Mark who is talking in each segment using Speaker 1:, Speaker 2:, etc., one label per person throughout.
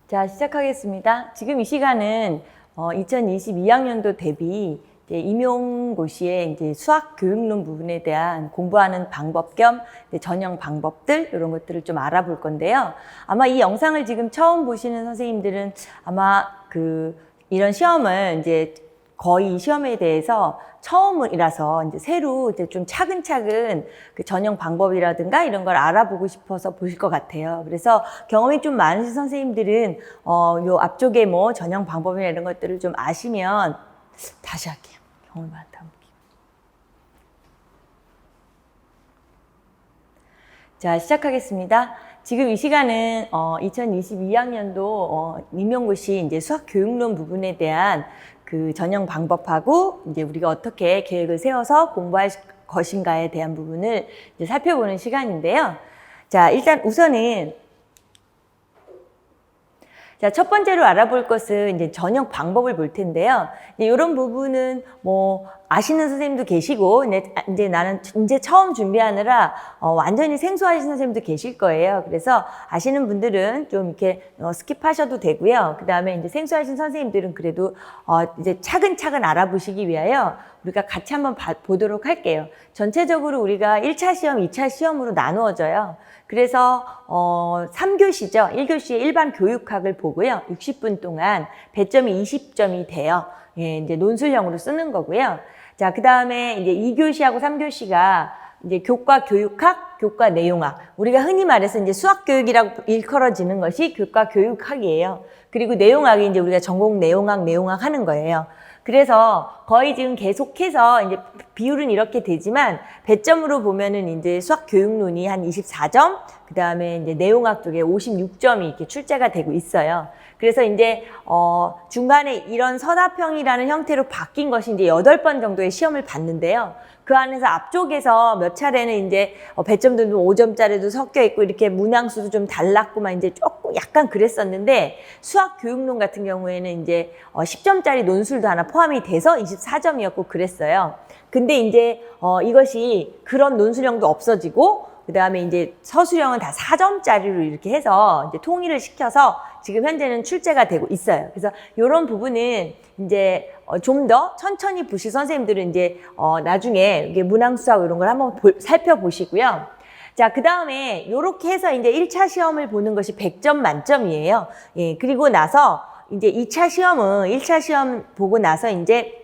Speaker 1: 자, 시작하겠습니다. 지금 이 시간은 2022학년도 대비 임용고시의 이제 수학 교육론 부분에 대한 공부하는 방법 겸 전형 방법들 이런 것들을 좀 알아볼 건데요. 아마 이 영상을 지금 처음 보시는 선생님들은 아마 이런 시험을 이제 거의 시험에 대해서 처음이라서 이제 새로 이제 좀 차근차근 그 전형 방법이라든가 이런 걸 알아보고 싶어서 보실 것 같아요. 그래서 경험이 좀 많으신 선생님들은 요 앞쪽에 뭐 전형 방법이나 이런 것들을 좀 아시면 다시 할게요. 경험이 많다. 자, 시작하겠습니다. 지금 이 시간은 2022학년도 임용고시 이제 수학 교육론 부분에 대한 그 전형 방법하고 이제 우리가 어떻게 계획을 세워서 공부할 것인가에 대한 부분을 이제 살펴보는 시간인데요. 자, 일단 우선은 자, 첫 번째로 알아볼 것은 이제 전형 방법을 볼 텐데요. 이런 부분은 뭐 아시는 선생님도 계시고 이제 나는 이제 처음 준비하느라 완전히 생소하신 선생님도 계실 거예요. 그래서 아시는 분들은 좀 이렇게 스킵하셔도 되고요. 그 다음에 이제 생소하신 선생님들은 그래도 이제 차근차근 알아보시기 위하여 우리가 같이 한번 보도록 할게요. 전체적으로 우리가 1차 시험, 2차 시험으로 나누어져요. 그래서 3교시죠. 1교시에 일반 교육학을 보고요. 60분 동안 배점이 20점이 돼요. 예, 이제 논술형으로 쓰는 거고요. 자, 그 다음에 이제 2교시하고 3교시가 이제 교과 교육학, 교과 내용학. 우리가 흔히 말해서 이제 수학 교육이라고 일컬어지는 것이 교과 교육학이에요. 그리고 내용학이 이제 우리가 전공 내용학 하는 거예요. 그래서 거의 지금 계속해서 이제 비율은 이렇게 되지만 배점으로 보면은 이제 수학 교육론이 한 24점, 그 다음에 이제 내용학 쪽에 56점이 이렇게 출제가 되고 있어요. 그래서 이제 중간에 이런 서답형이라는 형태로 바뀐 것이 이제 8번 정도의 시험을 봤는데요. 그 안에서 앞쪽에서 몇 차례는 이제 배점도 5점짜리도 섞여 있고 이렇게 문항수도 좀 달랐고만 이제 조금 약간 그랬었는데 수학 교육론 같은 경우에는 이제 10점짜리 논술도 하나 포함이 돼서 24점이었고 그랬어요. 근데 이제 이것이 그런 논술형도 없어지고 그 다음에 이제 서술형은 다 4점짜리로 이렇게 해서 이제 통일을 시켜서 지금 현재는 출제가 되고 있어요. 그래서 이런 부분은 이제 좀 더 천천히 보실 선생님들은 이제 나중에 이게 문항수하고 이런 걸 한번 살펴보시고요. 자, 그 다음에 이렇게 해서 이제 1차 시험을 보는 것이 100점 만점이에요. 예, 그리고 나서 이제 2차 시험은 1차 시험 보고 나서 이제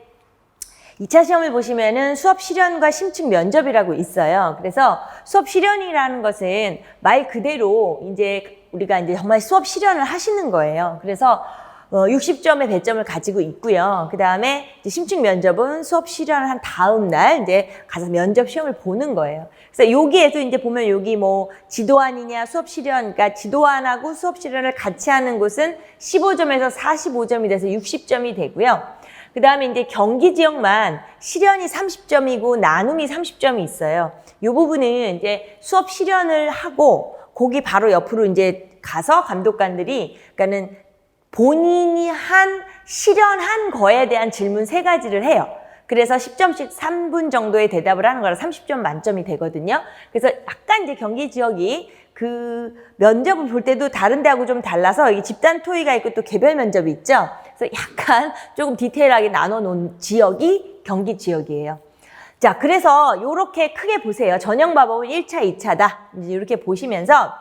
Speaker 1: 2차 시험을 보시면은 수업 실연과 심층 면접이라고 있어요. 그래서 수업 실연이라는 것은 말 그대로 이제 우리가 이제 정말 수업 실연을 하시는 거예요. 그래서 60점의 배점을 가지고 있고요. 그 다음에 심층 면접은 수업 실연을 한 다음 날 이제 가서 면접 시험을 보는 거예요. 그래서 여기에서 이제 보면 여기 뭐 지도안이냐 수업 실연, 그러니까 지도안하고 수업 실연을 같이 하는 곳은 15점에서 45점이 돼서 60점이 되고요. 그 다음에 이제 경기 지역만 실연이 30점이고 나눔이 30점이 있어요. 이 부분은 이제 수업 실연을 하고 거기 바로 옆으로 이제 가서 감독관들이 그러니까는 본인이 실연한 거에 대한 질문 3가지를 해요. 그래서 10점씩 3분 정도의 대답을 하는 거라 30점 만점이 되거든요. 그래서 약간 이제 경기 지역이 그 면접을 볼 때도 다른 데하고 좀 달라서 여기 집단 토의가 있고 또 개별 면접이 있죠. 그래서 약간 조금 디테일하게 나눠 놓은 지역이 경기 지역이에요. 자, 그래서 이렇게 크게 보세요. 전형 방법은 1차, 2차다. 이제 이렇게 보시면서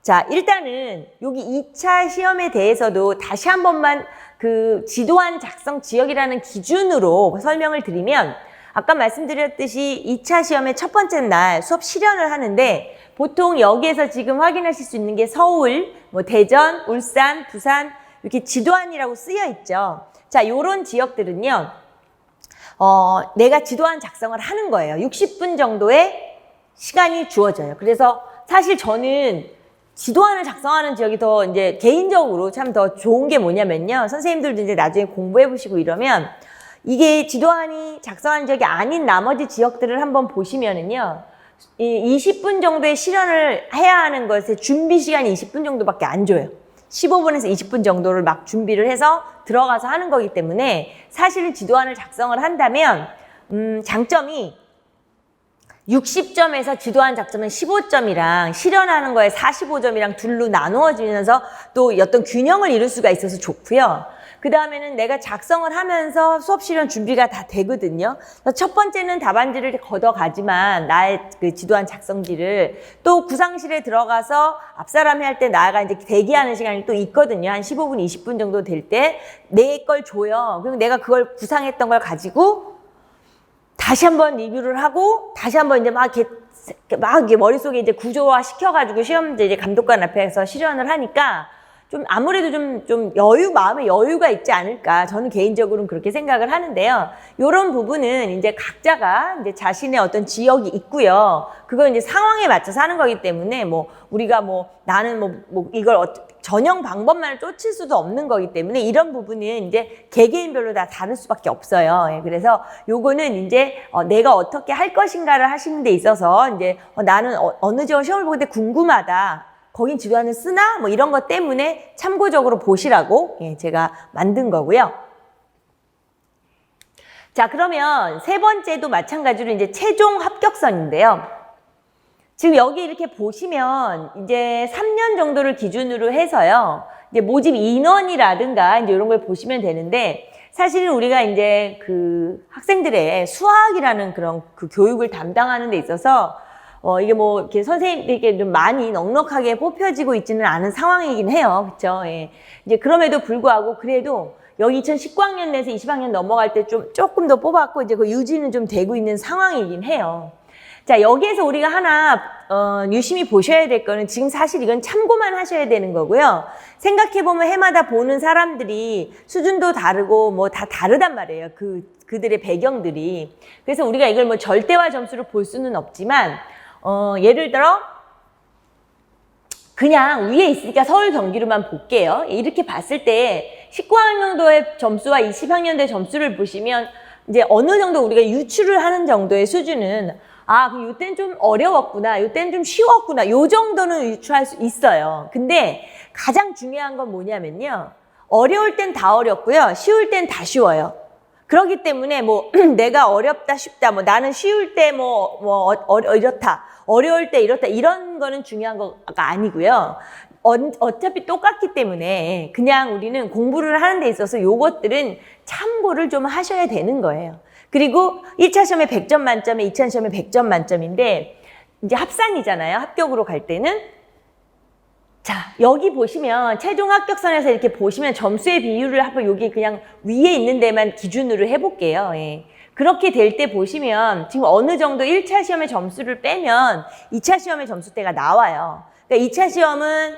Speaker 1: 자, 일단은 여기 2차 시험에 대해서도 다시 한 번만 그 지도안 작성 지역이라는 기준으로 설명을 드리면 아까 말씀드렸듯이 2차 시험의 첫 번째 날 수업 실연을 하는데 보통 여기에서 지금 확인하실 수 있는 게 서울, 뭐 대전, 울산, 부산 이렇게 지도안이라고 쓰여 있죠. 자, 요런 지역들은요. 내가 지도안 작성을 하는 거예요. 60분 정도의 시간이 주어져요. 그래서 사실 저는 지도안을 작성하는 지역이 더 이제 개인적으로 참 더 좋은 게 뭐냐면요. 선생님들도 이제 나중에 공부해 보시고 이러면 이게 지도안이 작성하는 지역이 아닌 나머지 지역들을 한번 보시면은요. 20분 정도의 실현을 해야 하는 것에 준비 시간이 20분 정도밖에 안 줘요. 15분에서 20분 정도를 막 준비를 해서 들어가서 하는 거기 때문에 사실은 지도안을 작성을 한다면 장점이 60점에서 지도하는 작점은 15점이랑 실현하는 거에 45점이랑 둘로 나누어지면서 또 어떤 균형을 이룰 수가 있어서 좋고요. 그 다음에는 내가 작성을 하면서 수업 실현 준비가 다 되거든요. 첫 번째는 답안지를 걷어가지만 나의 그 지도한 작성지를 또 구상실에 들어가서 앞사람이 할 때 나가 이제 대기하는 시간이 또 있거든요. 한 15분, 20분 정도 될 때 내 걸 줘요. 그리고 내가 그걸 구상했던 걸 가지고 다시 한번 리뷰를 하고 다시 한번 이제 막 이렇게 머릿속에 이제 구조화 시켜가지고 시험제 이제 감독관 앞에서 실현을 하니까 좀 아무래도 좀 마음에 여유가 있지 않을까. 저는 개인적으로는 그렇게 생각을 하는데요. 이런 부분은 이제 각자가 이제 자신의 어떤 지역이 있고요. 그걸 이제 상황에 맞춰서 하는 거기 때문에 우리가 나는 이걸 전형 방법만을 쫓을 수도 없는 거기 때문에 이런 부분은 이제 개개인별로 다 다를 수밖에 없어요. 예, 그래서 요거는 이제 내가 어떻게 할 것인가를 하시는 데 있어서 이제 나는 어느 지역 시험을 보는데 궁금하다. 거긴 지도안을 쓰나? 이런 것 때문에 참고적으로 보시라고 제가 만든 거고요. 자, 그러면 세 번째도 마찬가지로 이제 최종 합격선인데요. 지금 여기 이렇게 보시면 이제 3년 정도를 기준으로 해서요. 이제 모집 인원이라든가 이제 이런 걸 보시면 되는데 사실은 우리가 이제 그 학생들의 수학이라는 그런 그 교육을 담당하는 데 있어서 이게 이렇게 선생님들에게 좀 많이 넉넉하게 뽑혀지고 있지는 않은 상황이긴 해요. 그쵸? 예. 이제 그럼에도 불구하고 그래도 여기 2019학년 내에서 20학년 넘어갈 때 조금 더 뽑았고 이제 그 유지는 좀 되고 있는 상황이긴 해요. 자, 여기에서 우리가 하나, 유심히 보셔야 될 거는 지금 사실 이건 참고만 하셔야 되는 거고요. 생각해보면 해마다 보는 사람들이 수준도 다르고 다 다르단 말이에요. 그들의 배경들이. 그래서 우리가 이걸 절대화 점수로 볼 수는 없지만, 예를 들어 그냥 위에 있으니까 서울 경기로만 볼게요. 이렇게 봤을 때 19학년도의 점수와 20학년도의 점수를 보시면 이제 어느 정도 우리가 유추를 하는 정도의 수준은 그럼 이때는 좀 어려웠구나, 이때는 좀 쉬웠구나, 요 정도는 유추할 수 있어요. 근데 가장 중요한 건 뭐냐면요. 어려울 땐 다 어렵고요. 쉬울 땐 다 쉬워요. 그렇기 때문에 내가 어렵다 쉽다 나는 쉬울 때 이렇다 어려울 때 이렇다 이런 거는 중요한 거가 아니고요. 어차피 똑같기 때문에 그냥 우리는 공부를 하는 데 있어서 요것들은 참고를 좀 하셔야 되는 거예요. 그리고 1차 시험에 100점 만점에 2차 시험에 100점 만점인데 이제 합산이잖아요. 합격으로 갈 때는. 자, 여기 보시면 최종 합격선에서 이렇게 보시면 점수의 비율을 한번 여기 그냥 위에 있는 데만 기준으로 해볼게요. 예. 그렇게 될 때 보시면 지금 어느 정도 1차 시험의 점수를 빼면 2차 시험의 점수대가 나와요. 그러니까 2차 시험은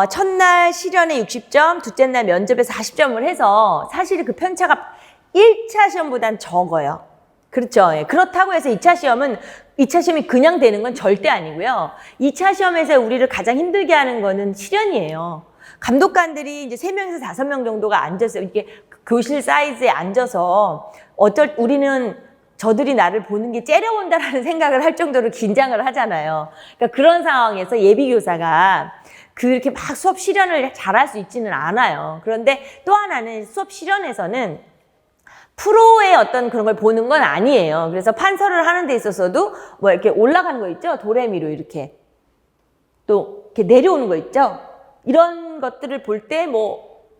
Speaker 1: 첫날 실연에 60점, 둘째 날 면접에 40점을 해서 사실 그 편차가 1차 시험보단 적어요. 그렇죠. 예. 그렇다고 해서 2차 시험이 그냥 되는 건 절대 아니고요. 2차 시험에서 우리를 가장 힘들게 하는 거는 실연이에요. 감독관들이 이제 3명에서 5명 정도가 앉아서 이렇게 교실 사이즈에 앉아서 우리는 저들이 나를 보는 게 째려본다라는 생각을 할 정도로 긴장을 하잖아요. 그러니까 그런 상황에서 예비교사가 그렇게 막 수업 실연을 잘할 수 있지는 않아요. 그런데 또 하나는 수업 실연에서는 프로의 어떤 그런 걸 보는 건 아니에요. 그래서 판서를 하는 데 있어서도 이렇게 올라가는 거 있죠? 도레미로 이렇게. 또 이렇게 내려오는 거 있죠? 이런 것들을 볼 때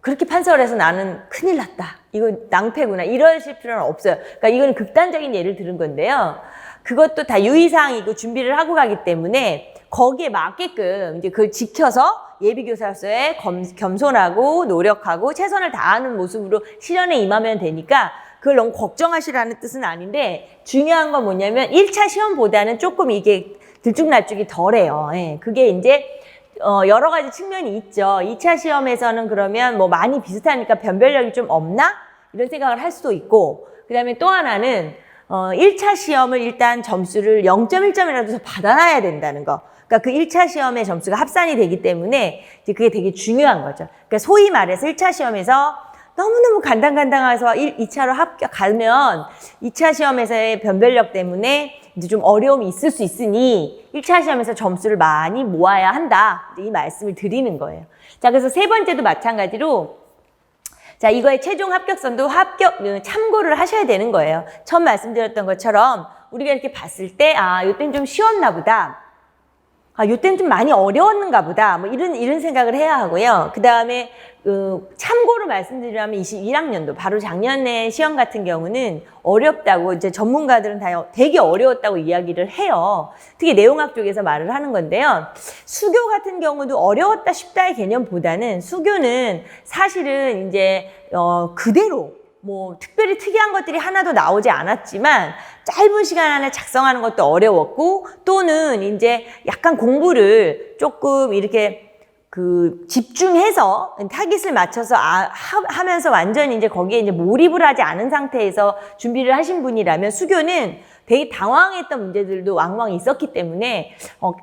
Speaker 1: 그렇게 판서를 해서 나는 큰일 났다. 이거 낭패구나. 이러실 필요는 없어요. 그러니까 이건 극단적인 예를 들은 건데요. 그것도 다 유의사항이고 준비를 하고 가기 때문에 거기에 맞게끔 이제 그걸 지켜서 예비교사로서의 겸손하고 노력하고 최선을 다하는 모습으로 실현에 임하면 되니까 그걸 너무 걱정하시라는 뜻은 아닌데 중요한 건 뭐냐면 1차 시험보다는 조금 이게 들쭉날쭉이 덜해요. 예, 그게 이제 여러 가지 측면이 있죠. 2차 시험에서는 그러면 많이 비슷하니까 변별력이 좀 없나? 이런 생각을 할 수도 있고 그 다음에 또 하나는 1차 시험을 일단 점수를 0.1점이라도 더 받아놔야 된다는 거. 그러니까 그 1차 시험의 점수가 합산이 되기 때문에 이제 그게 되게 중요한 거죠. 그러니까 소위 말해서 1차 시험에서 너무너무 간당간당해서 2차로 합격하면 2차 시험에서의 변별력 때문에 이제 좀 어려움이 있을 수 있으니 1차 시험에서 점수를 많이 모아야 한다. 이 말씀을 드리는 거예요. 자, 그래서 세 번째도 마찬가지로 자, 이거의 최종 합격선도 참고를 하셔야 되는 거예요. 처음 말씀드렸던 것처럼 우리가 이렇게 봤을 때, 아, 요때는 좀 쉬웠나 보다. 아, 요때는 좀 많이 어려웠는가 보다. 뭐 이런 생각을 해야 하고요. 그 다음에, 참고로 말씀드리자면 21학년도, 바로 작년에 시험 같은 경우는 어렵다고, 이제 전문가들은 다 되게 어려웠다고 이야기를 해요. 특히 내용학 쪽에서 말을 하는 건데요. 수교 같은 경우도 어려웠다 쉽다의 개념보다는 수교는 사실은 이제, 그대로, 뭐 특별히 특이한 것들이 하나도 나오지 않았지만 짧은 시간 안에 작성하는 것도 어려웠고 또는 이제 약간 공부를 조금 이렇게 집중해서 타깃을 맞춰서 하면서 완전히 이제 거기에 이제 몰입을 하지 않은 상태에서 준비를 하신 분이라면 수교는 되게 당황했던 문제들도 왕왕 있었기 때문에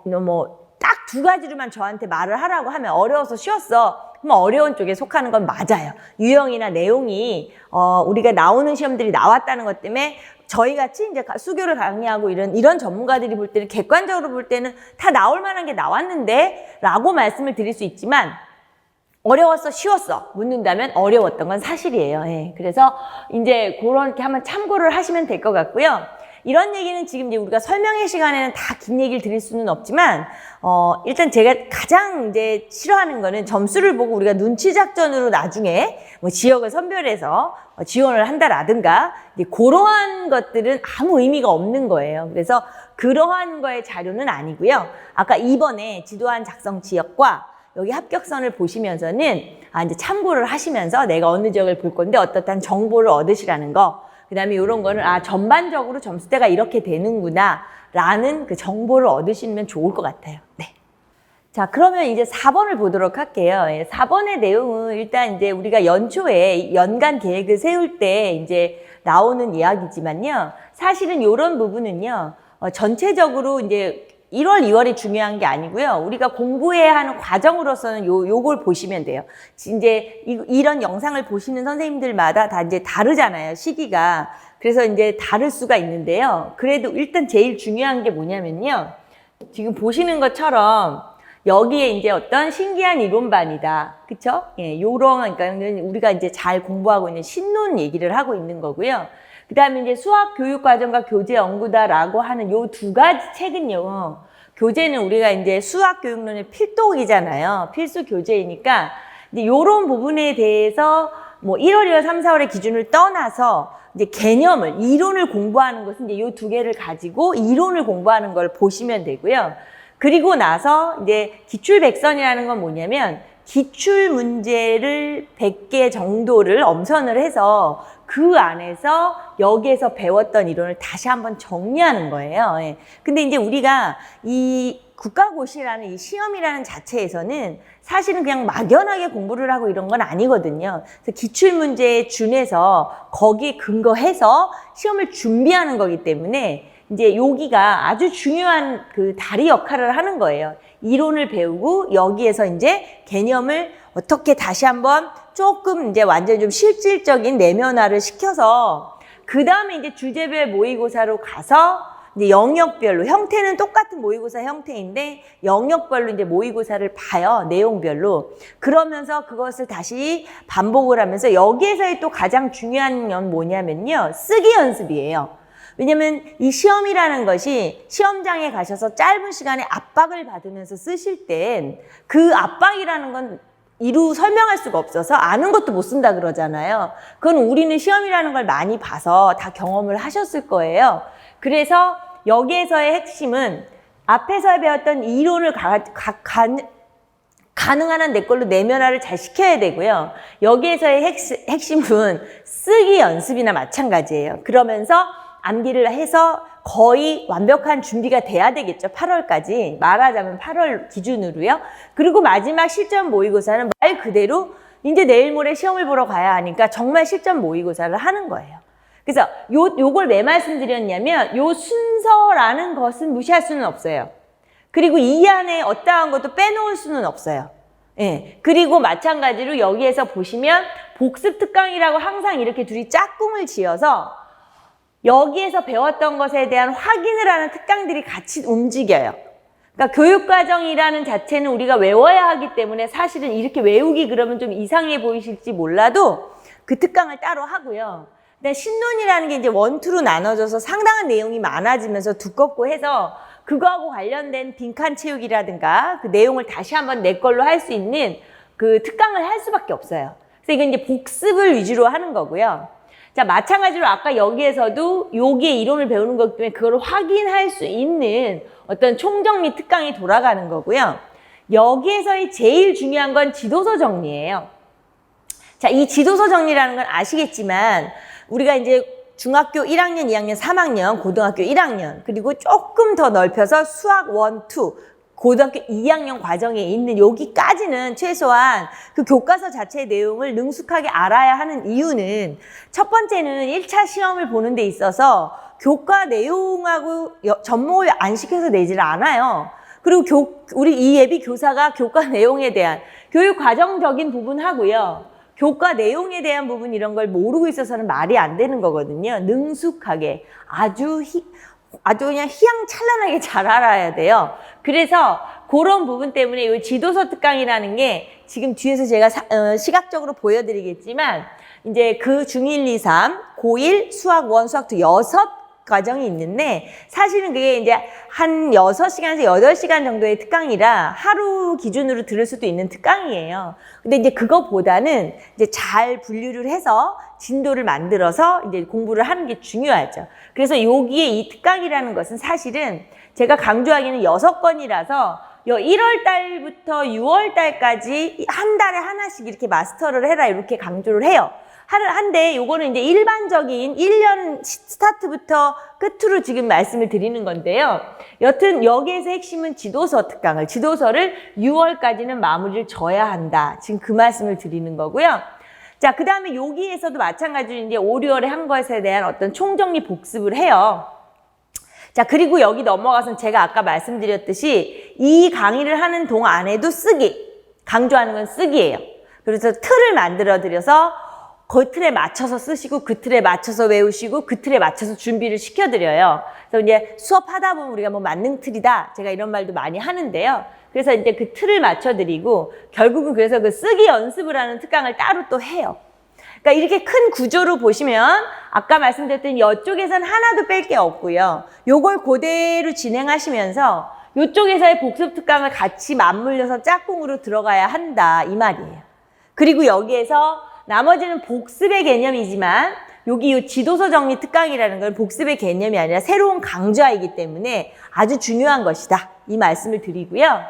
Speaker 1: 뭐 딱 두 가지로만 저한테 말을 하라고 하면 어려워서 쉬웠어. 그럼 어려운 쪽에 속하는 건 맞아요. 유형이나 내용이 우리가 나오는 시험들이 나왔다는 것 때문에 저희 같이 이제 수교를 강의하고 이런 전문가들이 볼 때는 객관적으로 볼 때는 다 나올 만한 게 나왔는데 라고 말씀을 드릴 수 있지만 어려웠어, 쉬웠어 묻는다면 어려웠던 건 사실이에요. 예. 그래서 이제 그렇게 한번 참고를 하시면 될 것 같고요. 이런 얘기는 지금 이제 우리가 설명회 시간에는 다 긴 얘기를 드릴 수는 없지만, 일단 제가 가장 이제 싫어하는 거는 점수를 보고 우리가 눈치 작전으로 나중에 뭐 지역을 선별해서 지원을 한다라든가, 이제 그러한 것들은 아무 의미가 없는 거예요. 그래서 그러한 거의 자료는 아니고요. 아까 2번에 지도안 작성 지역과 여기 합격선을 보시면서는 이제 참고를 하시면서 내가 어느 지역을 볼 건데 어떻다는 정보를 얻으시라는 거. 그 다음에 이런 거는 전반적으로 점수대가 이렇게 되는구나 라는 그 정보를 얻으시면 좋을 것 같아요. 네. 자, 그러면 이제 4번을 보도록 할게요. 4번의 내용은 일단 이제 우리가 연초에 연간 계획을 세울 때 이제 나오는 이야기지만요. 사실은 이런 부분은요, 전체적으로 이제 1월, 2월이 중요한 게 아니고요. 우리가 공부해야 하는 과정으로서는 요걸 보시면 돼요. 이제 이런 영상을 보시는 선생님들마다 다 이제 다르잖아요. 시기가. 그래서 이제 다를 수가 있는데요. 그래도 일단 제일 중요한 게 뭐냐면요. 지금 보시는 것처럼 여기에 이제 어떤 신기한 이론반이다. 그쵸? 예, 그러니까 우리가 이제 잘 공부하고 있는 신론 얘기를 하고 있는 거고요. 그 다음에 이제 수학 교육과정과 교재 연구다라고 하는 요 두 가지 책은요. 교재는 우리가 이제 수학 교육론의 필독이잖아요. 필수 교재이니까 이제 요런 부분에 대해서 뭐 1월, 2월, 3, 4월의 기준을 떠나서 이제 개념을, 이론을 공부하는 것은 이제 요 두 개를 가지고 이론을 공부하는 걸 보시면 되고요. 그리고 나서 이제 기출백선이라는 건 뭐냐면 기출 문제를 100개 정도를 엄선을 해서 그 안에서 여기에서 배웠던 이론을 다시 한번 정리하는 거예요. 예. 근데 이제 우리가 이 국가고시라는 이 시험이라는 자체에서는 사실은 그냥 막연하게 공부를 하고 이런 건 아니거든요. 그래서 기출문제에 준해서 거기에 근거해서 시험을 준비하는 거기 때문에 이제 여기가 아주 중요한 그 다리 역할을 하는 거예요. 이론을 배우고 여기에서 이제 개념을 어떻게 다시 한번 조금 이제 완전히 좀 실질적인 내면화를 시켜서 그 다음에 이제 주제별 모의고사로 가서 이제 영역별로 형태는 똑같은 모의고사 형태인데 영역별로 이제 모의고사를 봐요. 내용별로. 그러면서 그것을 다시 반복을 하면서 여기에서의 또 가장 중요한 건 뭐냐면요. 쓰기 연습이에요. 왜냐면 이 시험이라는 것이 시험장에 가셔서 짧은 시간에 압박을 받으면서 쓰실 땐 그 압박이라는 건 이루 설명할 수가 없어서 아는 것도 못 쓴다 그러잖아요. 그건 우리는 시험이라는 걸 많이 봐서 다 경험을 하셨을 거예요. 그래서 여기에서의 핵심은 앞에서 배웠던 이론을 가능한 한 내 걸로 내면화를 잘 시켜야 되고요. 여기에서의 핵심은 쓰기 연습이나 마찬가지예요. 그러면서 암기를 해서 거의 완벽한 준비가 돼야 되겠죠. 8월까지. 말하자면 8월 기준으로요. 그리고 마지막 실전 모의고사는 말 그대로 이제 내일 모레 시험을 보러 가야 하니까 정말 실전 모의고사를 하는 거예요. 그래서 요걸 왜 말씀드렸냐면 요 순서라는 것은 무시할 수는 없어요. 그리고 이 안에 어떠한 것도 빼놓을 수는 없어요. 예. 그리고 마찬가지로 여기에서 보시면 복습 특강이라고 항상 이렇게 둘이 짝꿍을 지어서 여기에서 배웠던 것에 대한 확인을 하는 특강들이 같이 움직여요. 그러니까 교육과정이라는 자체는 우리가 외워야 하기 때문에 사실은 이렇게 외우기 그러면 좀 이상해 보이실지 몰라도 그 특강을 따로 하고요. 신론이라는 게 이제 원투로 나눠져서 상당한 내용이 많아지면서 두껍고 해서 그거하고 관련된 빈칸 채우기라든가 그 내용을 다시 한번 내 걸로 할 수 있는 그 특강을 할 수밖에 없어요. 그래서 이건 이제 복습을 위주로 하는 거고요. 자, 마찬가지로 아까 여기에서도 여기에 이론을 배우는 거기 때문에 그걸 확인할 수 있는 어떤 총정리 특강이 돌아가는 거고요. 여기에서의 제일 중요한 건 지도서 정리예요. 자, 이 지도서 정리라는 건 아시겠지만 우리가 이제 중학교 1학년, 2학년, 3학년, 고등학교 1학년 그리고 조금 더 넓혀서 수학 1, 2 고등학교 2학년 과정에 있는 여기까지는 최소한 그 교과서 자체의 내용을 능숙하게 알아야 하는 이유는 첫 번째는 1차 시험을 보는 데 있어서 교과 내용하고 접목을 안 시켜서 내지를 않아요. 그리고 우리 이 예비 교사가 교과 내용에 대한 교육 과정적인 부분 하고요. 교과 내용에 대한 부분 이런 걸 모르고 있어서는 말이 안 되는 거거든요. 능숙하게 아주 그냥 희양찬란하게 잘 알아야 돼요. 그래서 그런 부분 때문에 이 지도서 특강이라는 게 지금 뒤에서 제가 시각적으로 보여드리겠지만 이제 그 중1, 2, 3, 고1, 수학 1, 수학 2 6 과정이 있는데 사실은 그게 이제 한 6시간에서 8시간 정도의 특강이라 하루 기준으로 들을 수도 있는 특강이에요. 근데 이제 그거보다는 이제 잘 분류를 해서 진도를 만들어서 이제 공부를 하는 게 중요하죠. 그래서 여기에 이 특강이라는 것은 사실은 제가 강조하기는 6건이라서 1월 달부터 6월 달까지 한 달에 하나씩 이렇게 마스터를 해라 이렇게 강조를 해요. 한데 요거는 이제 일반적인 1년 스타트부터 끝으로 지금 말씀을 드리는 건데요. 여튼 여기에서 핵심은 지도서 특강을, 지도서를 6월까지는 마무리를 져야 한다. 지금 그 말씀을 드리는 거고요. 자, 그 다음에 여기에서도 마찬가지로 이제 5, 6월에 한 것에 대한 어떤 총정리 복습을 해요. 자, 그리고 여기 넘어가서 제가 아까 말씀드렸듯이 이 강의를 하는 동안에도 쓰기, 강조하는 건 쓰기예요. 그래서 틀을 만들어 드려서 그 틀에 맞춰서 쓰시고 그 틀에 맞춰서 외우시고 그 틀에 맞춰서 준비를 시켜드려요. 그래서 이제 수업하다 보면 우리가 뭐 만능 틀이다. 제가 이런 말도 많이 하는데요. 그래서 이제 그 틀을 맞춰드리고 결국은 그래서 그 쓰기 연습을 하는 특강을 따로 또 해요. 그러니까 이렇게 큰 구조로 보시면 아까 말씀드렸던 이쪽에서는 하나도 뺄 게 없고요. 요걸 그대로 진행하시면서 이쪽에서의 복습 특강을 같이 맞물려서 짝꿍으로 들어가야 한다. 이 말이에요. 그리고 여기에서 나머지는 복습의 개념이지만 여기 이 지도서 정리 특강이라는 건 복습의 개념이 아니라 새로운 강좌이기 때문에 아주 중요한 것이다. 이 말씀을 드리고요.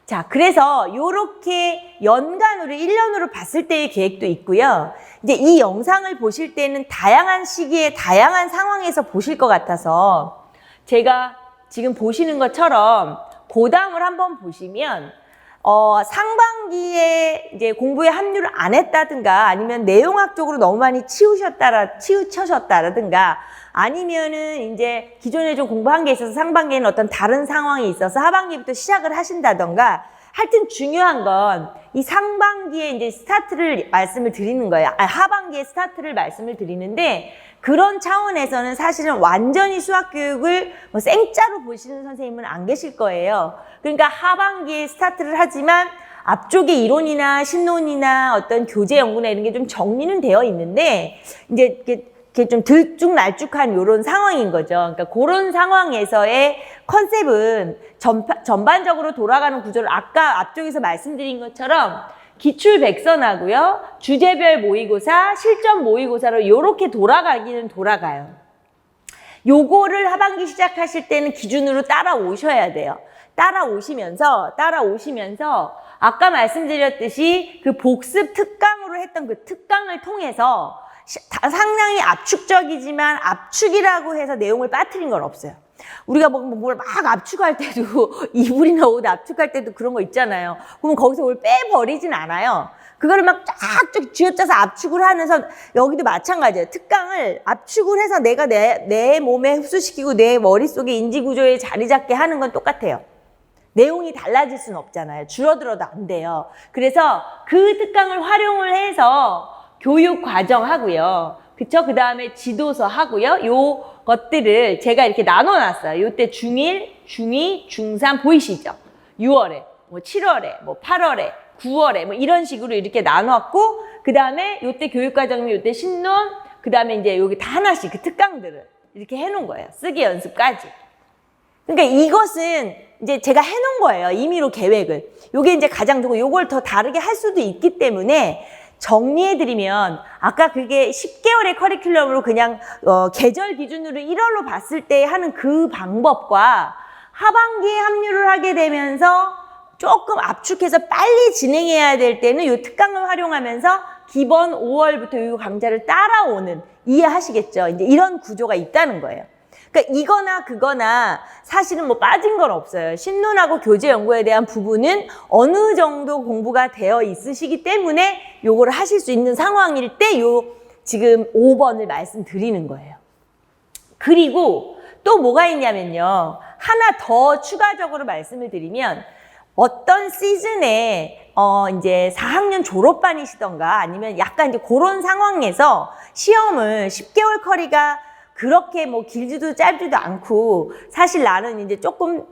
Speaker 1: 자, 그래서 요렇게 연간으로 1년으로 봤을 때의 계획도 있고요. 이제 이 영상을 보실 때는 다양한 시기에 다양한 상황에서 보실 것 같아서 제가 지금 보시는 것처럼 고당을 한번 보시면 상반기에 이제 공부에 합류를 안 했다든가 아니면 내용학적으로 너무 많이 치우쳐셨다라든가 아니면은 이제 기존에 좀 공부한 게 있어서 상반기에는 어떤 다른 상황이 있어서 하반기부터 시작을 하신다던가 하여튼 중요한 건 이 상반기에 이제 스타트를 말씀을 드리는 거예요. 하반기에 스타트를 말씀을 드리는데 그런 차원에서는 사실은 완전히 수학 교육을 뭐 생짜로 보시는 선생님은 안 계실 거예요. 그러니까 하반기에 스타트를 하지만 앞쪽에 이론이나 신론이나 어떤 교재 연구나 이런 게 좀 정리는 되어 있는데 이제 이렇게 좀 들쭉날쭉한 이런 상황인 거죠. 그러니까 그런 상황에서의 컨셉은 전반적으로 돌아가는 구조를 아까 앞쪽에서 말씀드린 것처럼 기출 백선하고요. 주제별 모의고사, 실전 모의고사로 이렇게 돌아가기는 돌아가요. 요거를 하반기 시작하실 때는 기준으로 따라오셔야 돼요. 따라오시면서 아까 말씀드렸듯이 그 복습 특강으로 했던 그 특강을 통해서 상당히 압축적이지만 압축이라고 해서 내용을 빠뜨린 건 없어요. 우리가 뭘 막 압축할 때도 2불이나 5도 압축할 때도 그런 거 있잖아요. 그러면 거기서 뭘 빼버리진 않아요. 그거를 막 쫙쫙 쥐어짜서 압축을 하면서 여기도 마찬가지예요. 특강을 압축을 해서 내가 내 몸에 흡수시키고 내 머릿속에 인지구조에 자리 잡게 하는 건 똑같아요. 내용이 달라질 수는 없잖아요. 줄어들어도 안 돼요. 그래서 그 특강을 활용을 해서 교육 과정 하고요. 그쵸? 그 다음에 지도서 하고요. 요 것들을 제가 이렇게 나눠놨어요. 요때 중1, 중2, 중3 보이시죠? 6월에, 뭐 7월에, 뭐 8월에, 9월에 뭐 이런 식으로 이렇게 나눴고 그 다음에 요때 교육 과정이면 요때 신론, 그 다음에 이제 여기 다 하나씩 그 특강들을 이렇게 해놓은 거예요. 쓰기 연습까지. 그러니까 이것은 이제 제가 해놓은 거예요. 임의로 계획을. 요게 이제 가장 좋고 요걸 더 다르게 할 수도 있기 때문에 정리해드리면 아까 그게 10개월의 커리큘럼으로 그냥 계절 기준으로 1월로 봤을 때 하는 그 방법과 하반기에 합류를 하게 되면서 조금 압축해서 빨리 진행해야 될 때는 이 특강을 활용하면서 기본 5월부터 이 강좌를 따라오는, 이해하시겠죠? 이제 이런 구조가 있다는 거예요. 그러니까 이거나 그거나 사실은 뭐 빠진 건 없어요. 신론하고 교재 연구에 대한 부분은 어느 정도 공부가 되어 있으시기 때문에 요거를 하실 수 있는 상황일 때 요 지금 5번을 말씀드리는 거예요. 그리고 또 뭐가 있냐면요. 하나 더 추가적으로 말씀을 드리면 어떤 시즌에 이제 4학년 졸업반이시던가 아니면 약간 이제 그런 상황에서 시험을 10개월 커리가 그렇게 뭐 길지도 짧지도 않고 사실 나는 이제 조금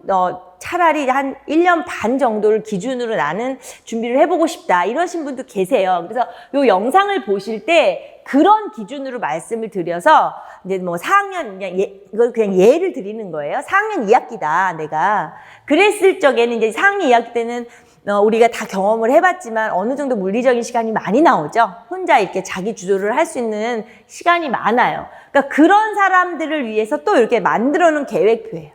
Speaker 1: 차라리 한 1년 반 정도를 기준으로 나는 준비를 해보고 싶다 이러신 분도 계세요. 그래서 요 영상을 보실 때 그런 기준으로 말씀을 드려서 이제 뭐 4학년 이걸 그냥 예를 드리는 거예요. 4학년 2학기다 내가. 그랬을 적에는 이제 4학년 2학기 때는 우리가 다 경험을 해봤지만 어느 정도 물리적인 시간이 많이 나오죠. 혼자 이렇게 자기 주도를 할 수 있는 시간이 많아요. 그러니까 그런 사람들을 위해서 또 이렇게 만들어 놓은 계획표예요.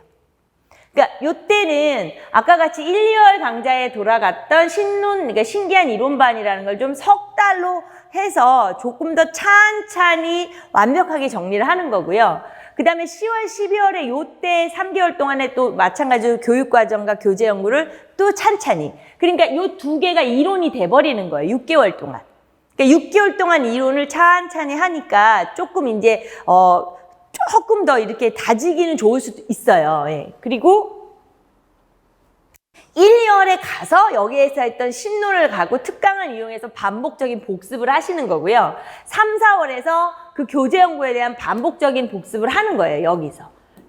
Speaker 1: 그러니까 요때는 아까 같이 1, 2월 강좌에 돌아갔던 그러니까 신기한 이론반이라는 걸 좀 석 달로 해서 조금 더 찬찬히 완벽하게 정리를 하는 거고요. 그 다음에 10월, 12월에 요때 3개월 동안에 또 마찬가지로 교육과정과 교재 연구를 또 찬찬히. 그러니까 요 두 개가 이론이 돼버리는 거예요. 6개월 동안. 그러니까 6개월 동안 이론을 찬찬히 하니까 조금 이제, 조금 더 이렇게 다지기는 좋을 수도 있어요. 예. 그리고 1, 2월에 가서 여기에서 했던 신론을 가고 특강을 이용해서 반복적인 복습을 하시는 거고요. 3, 4월에서 그 교재 연구에 대한 반복적인 복습을 하는 거예요.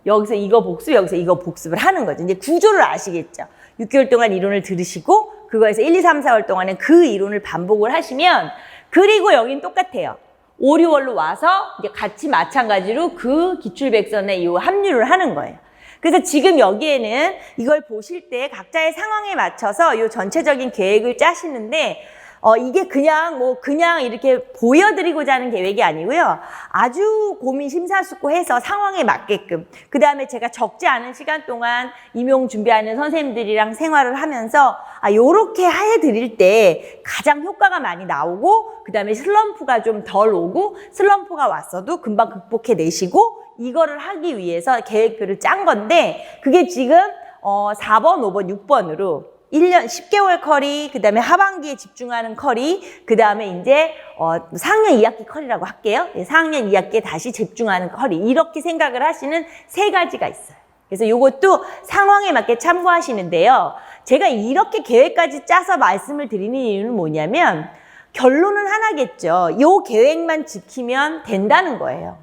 Speaker 1: 여기서 이거 복습, 여기서 이거 복습을 하는 거죠. 이제 구조를 아시겠죠. 6개월 동안 이론을 들으시고 그거에서 1, 2, 3, 4월 동안은 그 이론을 반복을 하시면 그리고 여긴 똑같아요. 5, 6월로 와서 이제 같이 마찬가지로 그 기출백선에 이 합류를 하는 거예요. 그래서 지금 여기에는 이걸 보실 때 각자의 상황에 맞춰서 이 전체적인 계획을 짜시는데 이게 그냥 이렇게 보여드리고자 하는 계획이 아니고요. 아주 고민 심사숙고해서 상황에 맞게끔 그 다음에 제가 적지 않은 시간 동안 임용 준비하는 선생님들이랑 생활을 하면서 요렇게 해드릴 때 가장 효과가 많이 나오고 그 다음에 슬럼프가 좀 덜 오고 슬럼프가 왔어도 금방 극복해내시고 이거를 하기 위해서 계획표를 짠 건데 그게 지금 4번, 5번, 6번으로 1년 10개월 커리, 그 다음에 하반기에 집중하는 커리, 그 다음에 이제 4학년 2학기 커리라고 할게요. 4학년 2학기에 다시 집중하는 커리 이렇게 생각을 하시는 세 가지가 있어요. 그래서 이것도 상황에 맞게 참고하시는데요. 제가 이렇게 계획까지 짜서 말씀을 드리는 이유는 뭐냐면 결론은 하나겠죠. 이 계획만 지키면 된다는 거예요.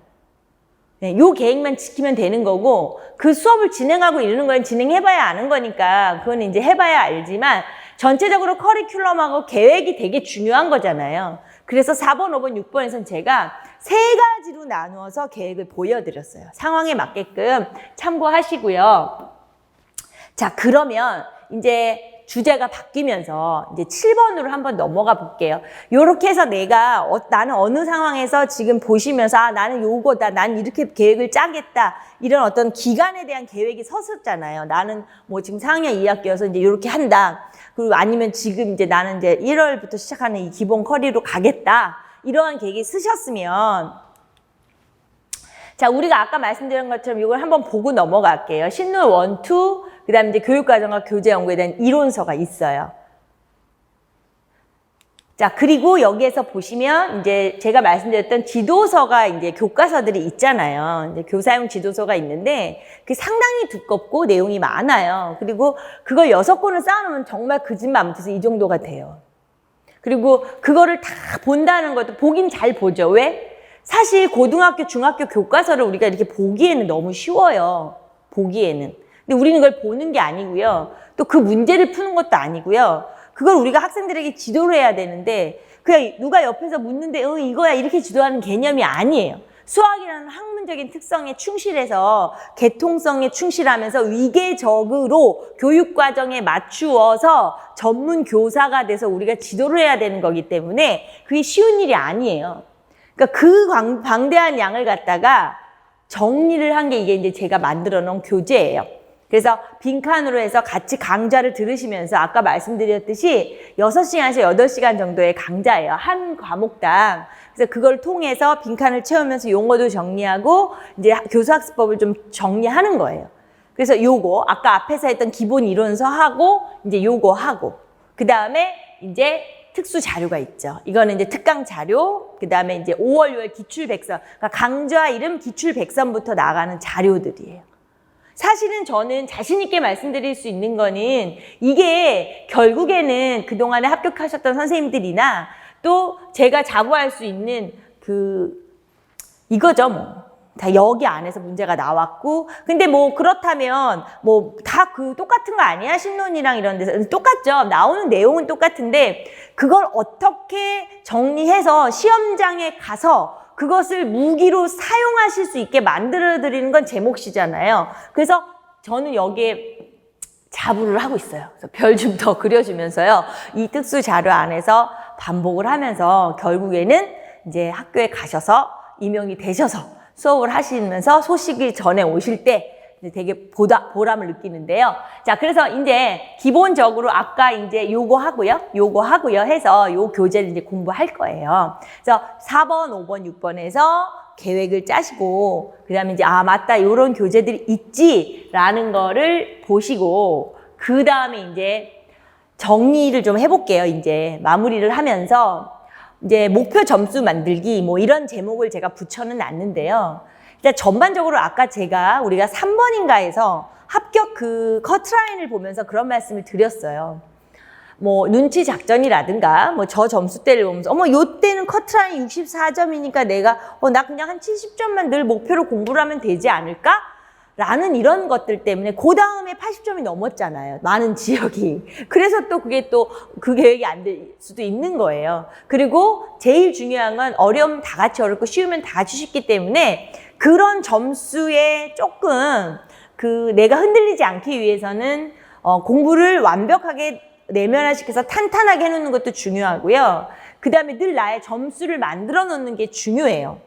Speaker 1: 네, 요 계획만 지키면 되는 거고 그 수업을 진행하고 이러는 건 진행해봐야 아는 거니까 그건 이제 해봐야 알지만 전체적으로 커리큘럼하고 계획이 되게 중요한 거잖아요. 그래서 4번, 5번, 6번에서는 제가 세 가지로 나누어서 계획을 보여드렸어요. 상황에 맞게끔 참고하시고요. 자, 그러면 이제 주제가 바뀌면서 이제 7번으로 한번 넘어가 볼게요. 요렇게 해서 내가 나는 어느 상황에서 지금 보시면서 나는 요거다. 난 이렇게 계획을 짜겠다. 이런 어떤 기간에 대한 계획이 섰었잖아요. 나는 뭐 지금 4학년 2학기여서 이제 요렇게 한다. 그리고 아니면 지금 이제 나는 이제 1월부터 시작하는 이 기본 커리로 가겠다. 이러한 계획이 쓰셨으면 자, 우리가 아까 말씀드린 것처럼 이걸 한번 보고 넘어갈게요. 신론 1, 2 그 다음에 이제 교육과정과 교재 연구에 대한 이론서가 있어요. 자, 그리고 여기에서 보시면 이제 제가 말씀드렸던 지도서가 이제 교과서들이 있잖아요. 이제 교사용 지도서가 있는데 그게 상당히 두껍고 내용이 많아요. 그리고 그걸 6권을 쌓아놓으면 정말 그 집 맘때서 이 정도가 돼요. 그리고 그거를 다 본다는 것도 보긴 잘 보죠. 왜? 사실 고등학교, 중학교 교과서를 우리가 이렇게 보기에는 너무 쉬워요. 보기에는. 근데 우리는 그걸 보는 게 아니고요. 또 그 문제를 푸는 것도 아니고요. 그걸 우리가 학생들에게 지도를 해야 되는데 그냥 누가 옆에서 묻는데 이거야 이렇게 지도하는 개념이 아니에요. 수학이라는 학문적인 특성에 충실해서 개통성에 충실하면서 위계적으로 교육과정에 맞추어서 전문 교사가 돼서 우리가 지도를 해야 되는 거기 때문에 그게 쉬운 일이 아니에요. 그러니까 그 방대한 양을 갖다가 정리를 한 게 이게 이제 제가 만들어 놓은 교재예요. 그래서 빈칸으로 해서 같이 강좌를 들으시면서 아까 말씀드렸듯이 6시간에서 8시간 정도의 강좌예요. 한 과목당. 그래서 그걸 통해서 빈칸을 채우면서 용어도 정리하고 이제 교수학습법을 좀 정리하는 거예요. 그래서 요거 아까 앞에서 했던 기본 이론서 하고 이제 요거 하고 그다음에 이제 특수 자료가 있죠. 이거는 이제 특강 자료, 그다음에 이제 5월, 6월 기출 백선. 그러니까 강좌 이름 기출 백선부터 나가는 자료들이에요. 사실은 저는 자신 있게 말씀드릴 수 있는 거는 이게 결국에는 그동안에 합격하셨던 선생님들이나 또 제가 자부할 수 있는 이거죠, 뭐. 다 여기 안에서 문제가 나왔고. 근데 뭐 그렇다면 뭐 다 똑같은 거 아니야? 신론이랑 이런 데서. 똑같죠. 나오는 내용은 똑같은데 그걸 어떻게 정리해서 시험장에 가서 그것을 무기로 사용하실 수 있게 만들어 드리는 건 제 몫이잖아요. 그래서 저는 여기에 자부를 하고 있어요. 그래서 별 좀 더 그려주면서요. 이 특수 자료 안에서 반복을 하면서 결국에는 이제 학교에 가셔서 임용이 되셔서 수업을 하시면서 소식이 전에 오실 때 되게 보람을 느끼는데요. 자, 그래서 이제 기본적으로 아까 이제 요거 하고요 해서 요 교재를 이제 공부할 거예요. 그래서 4번, 5번, 6번에서 계획을 짜시고, 그 다음에 이제, 맞다, 요런 교재들이 있지라는 거를 보시고, 그 다음에 이제 정리를 좀 해볼게요. 이제 마무리를 하면서, 이제 목표 점수 만들기, 뭐 이런 제목을 제가 붙여는 놨는데요. 일단 전반적으로 아까 우리가 3번인가에서 합격 커트라인을 보면서 그런 말씀을 드렸어요. 뭐 눈치 작전이라든가 뭐 저 점수대를 보면서 요때는 커트라인 64점이니까 나 그냥 한 70점만 늘 목표로 공부를 하면 되지 않을까? 라는 이런 것들 때문에 그 다음에 80점이 넘었잖아요. 많은 지역이. 그래서 또 그게 그 계획이 안 될 수도 있는 거예요. 그리고 제일 중요한 건 어려우면 다 같이 어렵고 쉬우면 다 같이 쉽기 때문에 그런 점수에 조금 내가 흔들리지 않기 위해서는 공부를 완벽하게 내면화시켜서 탄탄하게 해놓는 것도 중요하고요. 그 다음에 늘 나의 점수를 만들어 놓는 게 중요해요.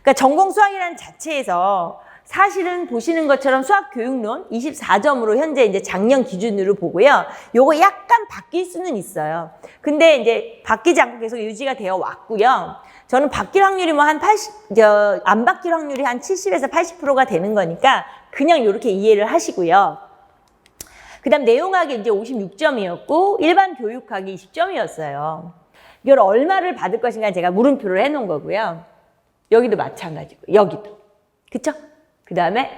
Speaker 1: 그러니까 전공수학이라는 자체에서 사실은 보시는 것처럼 수학교육론 24점으로 현재 이제 작년 기준으로 보고요. 요거 약간 바뀔 수는 있어요. 근데 이제 바뀌지 않고 계속 유지가 되어 왔고요. 저는 바뀔 확률이 안 바뀔 확률이 한 70에서 80%가 되는 거니까 그냥 이렇게 이해를 하시고요. 그 다음 내용학이 이제 56점이었고 일반 교육학이 20점이었어요. 이걸 얼마를 받을 것인가 제가 물음표를 해놓은 거고요. 여기도 마찬가지고 여기도. 그쵸? 그 다음에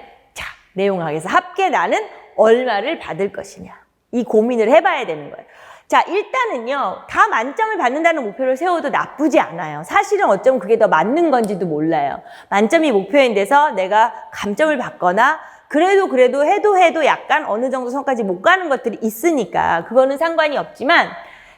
Speaker 1: 내용학에서 합계 나는 얼마를 받을 것이냐. 이 고민을 해봐야 되는 거예요. 자, 일단은요. 다 만점을 받는다는 목표를 세워도 나쁘지 않아요. 사실은 어쩌면 그게 더 맞는 건지도 몰라요. 만점이 목표인 데서 내가 감점을 받거나 그래도 해도 약간 어느 정도 선까지 못 가는 것들이 있으니까 그거는 상관이 없지만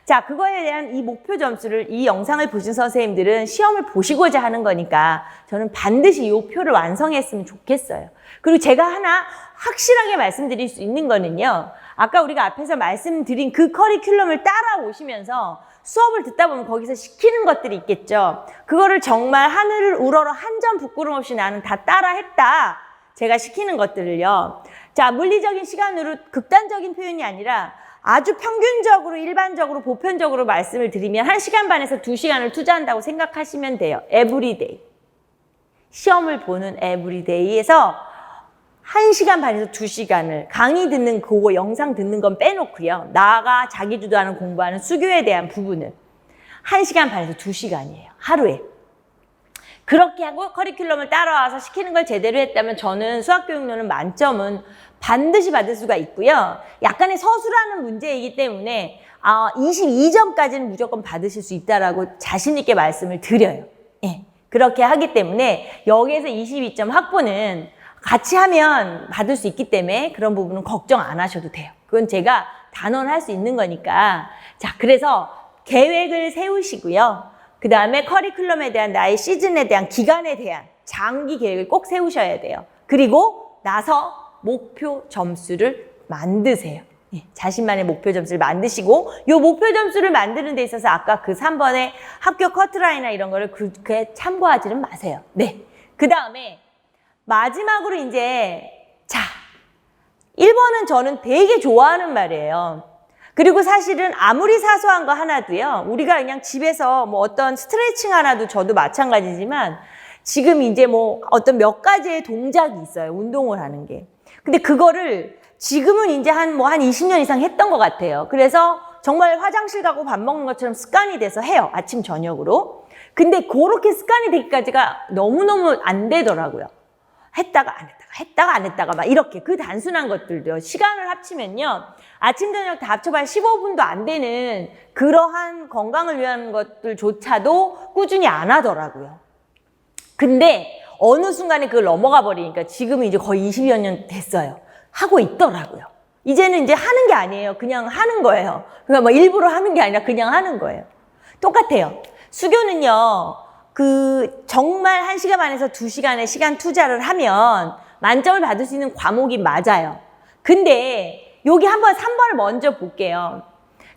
Speaker 1: 자, 그거에 대한 이 목표 점수를 이 영상을 보신 선생님들은 시험을 보시고자 하는 거니까 저는 반드시 이 표를 완성했으면 좋겠어요. 그리고 제가 하나 확실하게 말씀드릴 수 있는 거는요. 아까 우리가 앞에서 말씀드린 그 커리큘럼을 따라오시면서 수업을 듣다 보면 거기서 시키는 것들이 있겠죠. 그거를 정말 하늘을 우러러 한 점 부끄럼 없이 나는 다 따라했다. 제가 시키는 것들을요. 자, 물리적인 시간으로 극단적인 표현이 아니라 아주 평균적으로 일반적으로 보편적으로 말씀을 드리면 1시간 반에서 2시간을 투자한다고 생각하시면 돼요. 에브리데이. 시험을 보는 에브리데이에서 1시간 반에서 2시간을 강의 듣는 그거 영상 듣는 건 빼놓고요. 나가 자기 주도하는 공부하는 수교에 대한 부분은 1시간 반에서 2시간이에요. 하루에. 그렇게 하고 커리큘럼을 따라와서 시키는 걸 제대로 했다면 저는 수학교육론은 만점은 반드시 받을 수가 있고요. 약간의 서술하는 문제이기 때문에 22점까지는 무조건 받으실 수 있다라고 자신 있게 말씀을 드려요. 예. 그렇게 하기 때문에 여기에서 22점 확보는 같이 하면 받을 수 있기 때문에 그런 부분은 걱정 안 하셔도 돼요. 그건 제가 단언할 수 있는 거니까. 자, 그래서 계획을 세우시고요. 그 다음에 커리큘럼에 대한 나의 시즌에 대한 기간에 대한 장기 계획을 꼭 세우셔야 돼요. 그리고 나서 목표 점수를 만드세요. 예, 자신만의 목표 점수를 만드시고 이 목표 점수를 만드는 데 있어서 아까 그 3번의 합격 커트라인이나 이런 거를 그렇게 참고하지는 마세요. 네. 그 다음에 마지막으로 이제 1번은 저는 되게 좋아하는 말이에요. 그리고 사실은 아무리 사소한 거 하나도요. 우리가 그냥 집에서 뭐 어떤 스트레칭 하나도 저도 마찬가지지만 지금 이제 뭐 어떤 몇 가지의 동작이 있어요. 운동을 하는 게. 근데 그거를 지금은 이제 한 20년 이상 했던 것 같아요. 그래서 정말 화장실 가고 밥 먹는 것처럼 습관이 돼서 해요. 아침, 저녁으로. 근데 그렇게 습관이 되기까지가 너무너무 안 되더라고요. 했다가 안 했다가 막 이렇게 그 단순한 것들도요. 시간을 합치면요. 아침, 저녁 다 합쳐봐야 15분도 안 되는 그러한 건강을 위한 것들조차도 꾸준히 안 하더라고요. 근데 어느 순간에 그걸 넘어가 버리니까 지금은 이제 거의 20여 년 됐어요. 하고 있더라고요. 이제는 이제 하는 게 아니에요. 그냥 하는 거예요. 그러니까 뭐 일부러 하는 게 아니라 그냥 하는 거예요. 똑같아요. 수교는요. 정말 1시간 반에서 2시간의 시간 투자를 하면 만점을 받을 수 있는 과목이 맞아요. 근데 여기 한번 3번을 먼저 볼게요.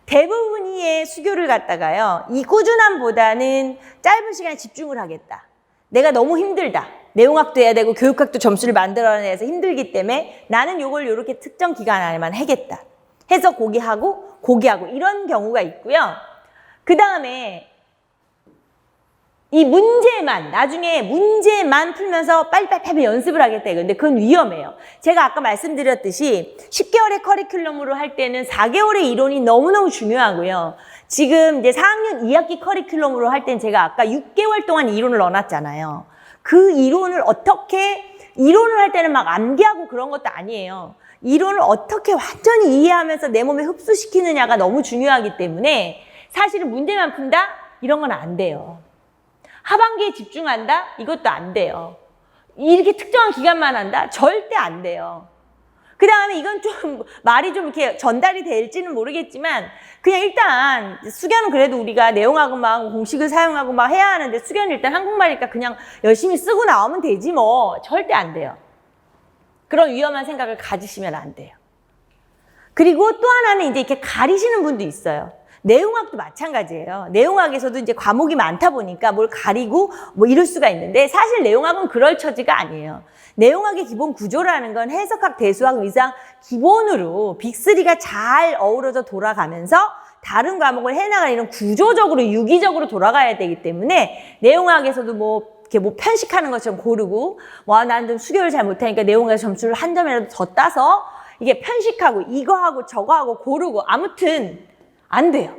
Speaker 1: 대부분의 수교를 갖다가요. 이 꾸준함보다는 짧은 시간에 집중을 하겠다. 내가 너무 힘들다. 내용학도 해야 되고 교육학도 점수를 만들어내서 힘들기 때문에 나는 요걸 요렇게 특정 기간 안에만 하겠다. 해서 고기 하고 이런 경우가 있고요. 그 다음에 이 나중에 문제만 풀면서 빨리빨리 연습을 하겠다 이건데 그건 위험해요. 제가 아까 말씀드렸듯이 10개월의 커리큘럼으로 할 때는 4개월의 이론이 너무너무 중요하고요. 지금 이제 4학년 2학기 커리큘럼으로 할 때는 제가 아까 6개월 동안 이론을 넣어놨잖아요. 그 이론을 이론을 할 때는 막 암기하고 그런 것도 아니에요. 이론을 어떻게 완전히 이해하면서 내 몸에 흡수시키느냐가 너무 중요하기 때문에 사실은 문제만 푼다? 이런 건 안 돼요. 하반기에 집중한다? 이것도 안 돼요. 이렇게 특정한 기간만 한다? 절대 안 돼요. 그 다음에 이건 좀 말이 좀 이렇게 전달이 될지는 모르겠지만 그냥 일단 수견은 그래도 우리가 내용하고 막 공식을 사용하고 막 해야 하는데 수견은 일단 한국말이니까 그냥 열심히 쓰고 나오면 되지 뭐. 절대 안 돼요. 그런 위험한 생각을 가지시면 안 돼요. 그리고 또 하나는 이제 이렇게 가리시는 분도 있어요. 내용학도 마찬가지예요. 내용학에서도 이제 과목이 많다 보니까 뭘 가리고 뭐 이럴 수가 있는데 사실 내용학은 그럴 처지가 아니에요. 내용학의 기본 구조라는 건 해석학, 대수학, 위상 기본으로 빅3가 잘 어우러져 돌아가면서 다른 과목을 해나가는 이런 구조적으로 유기적으로 돌아가야 되기 때문에 내용학에서도 이렇게 편식하는 것처럼 고르고 난 좀 수교를 잘 못하니까 내용학에서 점수를 한 점이라도 더 따서 이게 편식하고 이거 하고 저거 하고 고르고 아무튼 안 돼요.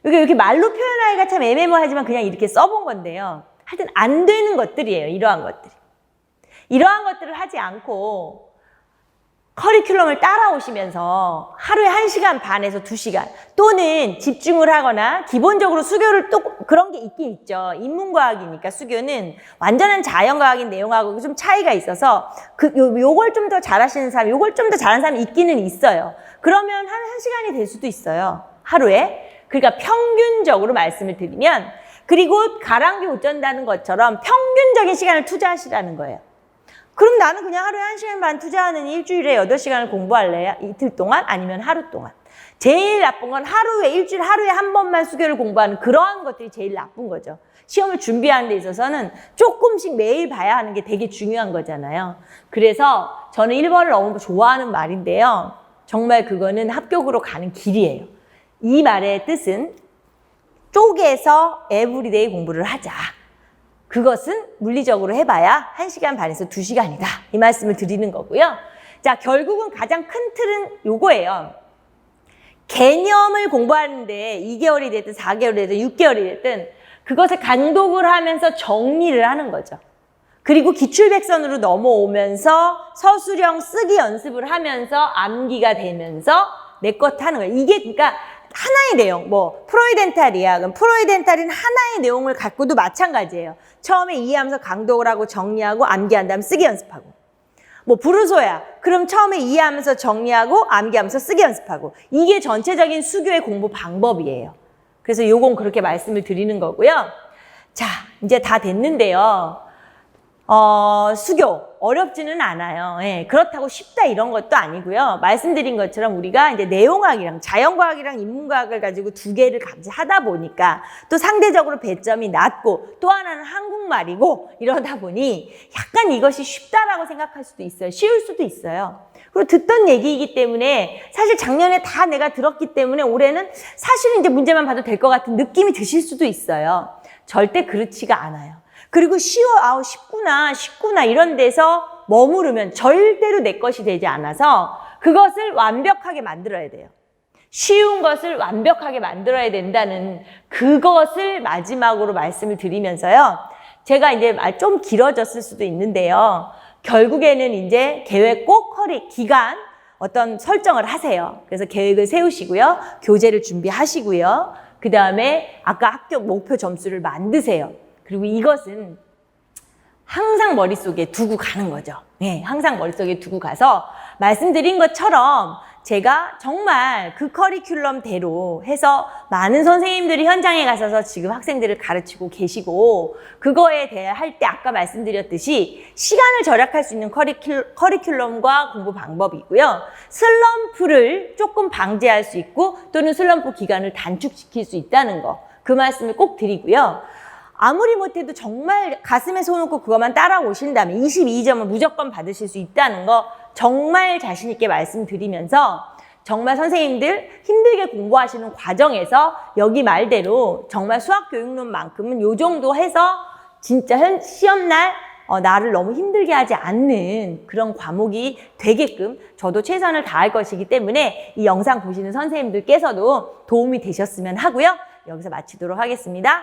Speaker 1: 이렇게 말로 표현하기가 참 애매모호하지만 그냥 이렇게 써본 건데요. 하여튼 안 되는 것들이에요. 이러한 것들이. 이러한 것들을 하지 않고 커리큘럼을 따라오시면서 하루에 1시간 반에서 2시간 또는 집중을 하거나 기본적으로 수교를 또 그런 게 있긴 있죠. 인문과학이니까 수교는 완전한 자연과학인 내용하고 좀 차이가 있어서 요걸 좀 더 잘하시는 사람, 요걸 좀 더 잘하는 사람이 있기는 있어요. 그러면 한 1시간이 될 수도 있어요. 하루에. 그러니까 평균적으로 말씀을 드리면 그리고 가랑비 옷 전다는 것처럼 평균적인 시간을 투자하시라는 거예요. 그럼 나는 그냥 하루에 1시간 반 투자하는 일주일에 8시간을 공부할래요? 이틀 동안? 아니면 하루 동안? 제일 나쁜 건 일주일 하루에 한 번만 수교를 공부하는 그러한 것들이 제일 나쁜 거죠. 시험을 준비하는 데 있어서는 조금씩 매일 봐야 하는 게 되게 중요한 거잖아요. 그래서 저는 1번을 너무 좋아하는 말인데요. 정말 그거는 합격으로 가는 길이에요. 이 말의 뜻은 쪼개서 에브리데이 공부를 하자. 그것은 물리적으로 해봐야 1시간 반에서 2시간이다. 이 말씀을 드리는 거고요. 자, 결국은 가장 큰 틀은 요거예요. 개념을 공부하는데 2개월이 됐든 4개월이 됐든 6개월이 됐든 그것을 강독을 하면서 정리를 하는 거죠. 그리고 기출백선으로 넘어오면서 서술형 쓰기 연습을 하면서 암기가 되면서 내 것 하는 거예요. 이게 그러니까 하나의 내용, 프로이덴탈이야. 그럼 프로이덴탈인 하나의 내용을 갖고도 마찬가지예요. 처음에 이해하면서 강독을 하고 정리하고 암기한 다음 쓰기 연습하고. 브루소야. 그럼 처음에 이해하면서 정리하고 암기하면서 쓰기 연습하고. 이게 전체적인 수교의 공부 방법이에요. 그래서 요건 그렇게 말씀을 드리는 거고요. 자, 이제 다 됐는데요. 수교 어렵지는 않아요. 예, 그렇다고 쉽다 이런 것도 아니고요. 말씀드린 것처럼 우리가 이제 내용학이랑 자연과학이랑 인문과학을 가지고 두 개를 같이 하다 보니까 또 상대적으로 배점이 낮고 또 하나는 한국말이고 이러다 보니 약간 이것이 쉽다라고 생각할 수도 있어요. 쉬울 수도 있어요. 그리고 듣던 얘기이기 때문에 사실 작년에 다 내가 들었기 때문에 올해는 사실은 이제 문제만 봐도 될 것 같은 느낌이 드실 수도 있어요. 절대 그렇지가 않아요. 그리고 쉽구나 이런 데서 머무르면 절대로 내 것이 되지 않아서 그것을 완벽하게 만들어야 돼요. 쉬운 것을 완벽하게 만들어야 된다는 그것을 마지막으로 말씀을 드리면서요. 제가 이제 좀 길어졌을 수도 있는데요. 결국에는 이제 계획 꼭 기간 어떤 설정을 하세요. 그래서 계획을 세우시고요. 교재를 준비하시고요. 그 다음에 아까 합격 목표 점수를 만드세요. 그리고 이것은 항상 머릿속에 두고 가는 거죠. 네, 항상 머릿속에 두고 가서 말씀드린 것처럼 제가 정말 그 커리큘럼대로 해서 많은 선생님들이 현장에 가셔서 지금 학생들을 가르치고 계시고 그거에 대해 할 때 아까 말씀드렸듯이 시간을 절약할 수 있는 커리큘럼과 공부 방법이고요. 슬럼프를 조금 방지할 수 있고 또는 슬럼프 기간을 단축시킬 수 있다는 거. 그 말씀을 꼭 드리고요. 아무리 못해도 정말 가슴에 손 얹고 그것만 따라오신다면 22점을 무조건 받으실 수 있다는 거 정말 자신 있게 말씀드리면서 정말 선생님들 힘들게 공부하시는 과정에서 여기 말대로 정말 수학교육론만큼은 요 정도 해서 진짜 시험날 나를 너무 힘들게 하지 않는 그런 과목이 되게끔 저도 최선을 다할 것이기 때문에 이 영상 보시는 선생님들께서도 도움이 되셨으면 하고요. 여기서 마치도록 하겠습니다.